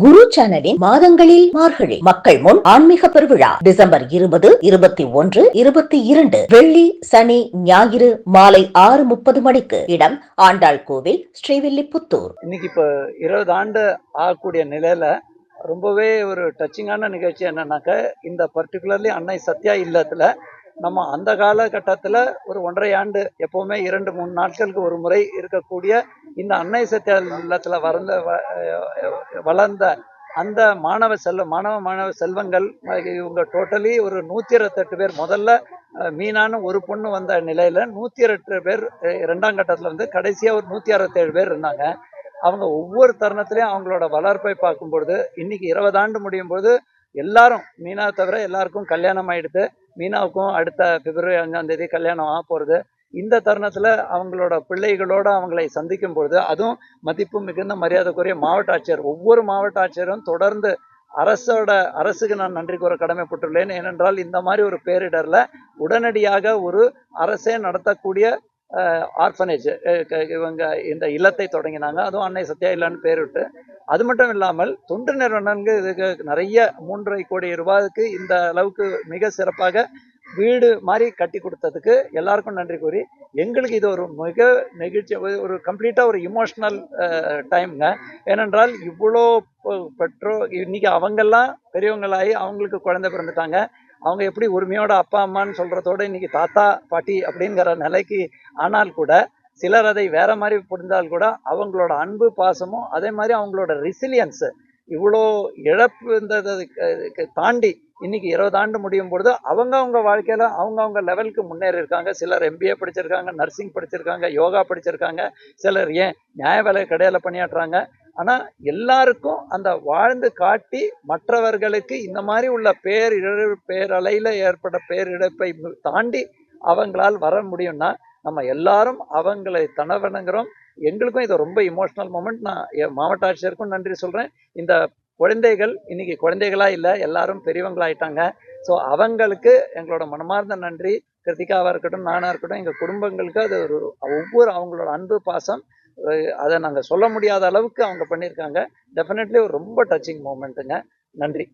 குரு சேனலின் மாதங்களில் மார்கழி மக்கள் முன் ஆன்மீக பெருவிழா டிசம்பர் 20, 21, 22 வெள்ளி, சனி, ஞாயிறு மாலை 6:30 மணிக்கு. இடம் ஆண்டாள் கோவில், ஸ்ரீவில்லிபுத்தூர். இன்னைக்கு இப்போ 20 ஆண்டு ஆகக்கூடிய நிலையில ரொம்பவே ஒரு டச்சிங்கான நிகழ்ச்சி என்னன்னாக்க, இந்த பர்டிகுலர்லி அன்னை சத்யா இல்லத்துல நம்ம அந்த காலகட்டத்தில் ஒரு 1.5 ஆண்டு எப்பவுமே 2-3 நாட்களுக்கு ஒரு முறை இருக்கக்கூடிய இந்த அன்னை சத்யா இல்லத்துல வளர்ந்த அந்த மாணவ செல்வங்கள் இவங்க டோட்டலி ஒரு 128 பேர். முதல்ல மீனான்னு ஒரு பொண்ணு வந்த நிலையில 108 பேர் 2ஆம் கட்டத்துல வந்து கடைசியா ஒரு 167 பேர் இருந்தாங்க. அவங்க ஒவ்வொரு தருணத்திலையும் அவங்களோட வளர்ப்பை பார்க்கும்பொழுது இன்னைக்கு 20 ஆண்டு முடியும் பொழுது எல்லாரும், மீனா தவிர எல்லாருக்கும் கல்யாணம் ஆயிடுது. மீனாவுக்கும் அடுத்த பிப்ரவரி 5ஆம் தேதி கல்யாணம் ஆக போறது. இந்த தருணத்துல அவங்களோட பிள்ளைகளோட அவங்களை சந்திக்கும் பொழுது, அதுவும் மதிப்பு மிகுந்த மரியாதைக்குரிய மாவட்ட ஆட்சியர், ஒவ்வொரு மாவட்ட ஆட்சியரும் தொடர்ந்து அரசுக்கு நான் நன்றி கூற கடமைப்பட்டுள்ளேன். ஏனென்றால் இந்த மாதிரி ஒரு பேரிடர்ல உடனடியாக ஒரு அரசே நடத்தக்கூடிய ஆர்ஃபனேஜ் இவங்க இந்த இல்லத்தை தொடங்கினாங்க. அதுவும் அன்னை சத்யா இல்லன்னு பேரிட்டு. அது மட்டும் இல்லாமல் தொண்டு நிறுவனங்கள் இதுக்கு நிறைய 3.5 கோடி ரூபாய்க்கு இந்த அளவுக்கு மிக சிறப்பாக வீடு மாதிரி கட்டி கொடுத்ததுக்கு எல்லாருக்கும் நன்றி கூறி, எங்களுக்கு இது ஒரு மிக நெகிழ்ச்சி, ஒரு கம்ப்ளீட்டா ஒரு இமோஷனல் டைம்ங்க. ஏனென்றால் இவ்வளோ இன்னைக்கு அவங்கெல்லாம் பெரியவங்களாகி அவங்களுக்கு குழந்தை பிறந்துட்டாங்க. அவங்க எப்படி உரிமையோட அப்பா அம்மான்னு சொல்றதோட இன்னைக்கு தாத்தா பாட்டி அப்படிங்கிற நிலைக்கு ஆனால் கூட, சிலர் அதை வேற மாதிரி புரிந்தால் கூட அவங்களோட அன்பு பாசமும் அதே மாதிரி அவங்களோட ரெசிலியன்ஸ் இவ்வளோ இழப்பு இருந்ததுக்கு தாண்டி இன்னைக்கு 20 ஆண்டு முடியும் பொழுது அவங்க வாழ்க்கையில அவங்க லெவலுக்கு முன்னேறி இருக்காங்க. சிலர் MBA படிச்சிருக்காங்க, நர்சிங் படிச்சிருக்காங்க, யோகா படிச்சிருக்காங்க, சிலர் ஏன் நியாய விலை கடையில பணியாற்றுறாங்க. ஆனா எல்லாருக்கும் அந்த வாழ்ந்து காட்டி மற்றவர்களுக்கு இந்த மாதிரி உள்ள பேரலையில ஏற்பட்ட பேரிழப்பை தாண்டி அவங்களால் வர முடியும்னா நம்ம எல்லாரும் அவங்களை தனவணங்குறோம். எங்களுக்கும் இது ரொம்ப இமோஷனல் மூமெண்ட். நான் மாவட்ட ஆட்சியருக்கும் நன்றி சொல்றேன். இந்த குழந்தைகள் இன்னைக்கு குழந்தைகளா இல்லை, எல்லாரும் பெரியவங்களாயிட்டாங்க. ஸோ அவங்களுக்கு எங்களோட மனமார்ந்த நன்றி. கிருத்திகாவா இருக்கட்டும், நானா இருக்கட்டும், எங்க குடும்பங்களுக்கு அது ஒரு ஒவ்வொரு அவங்களோட அன்பு பாசம் அதை நாங்கள் சொல்ல முடியாத அளவுக்கு அவங்க பண்ணியிருக்காங்க. டெஃபினெட்லி ஒரு ரொம்ப டச்சிங் மூமெண்ட்டுங்க. நன்றி.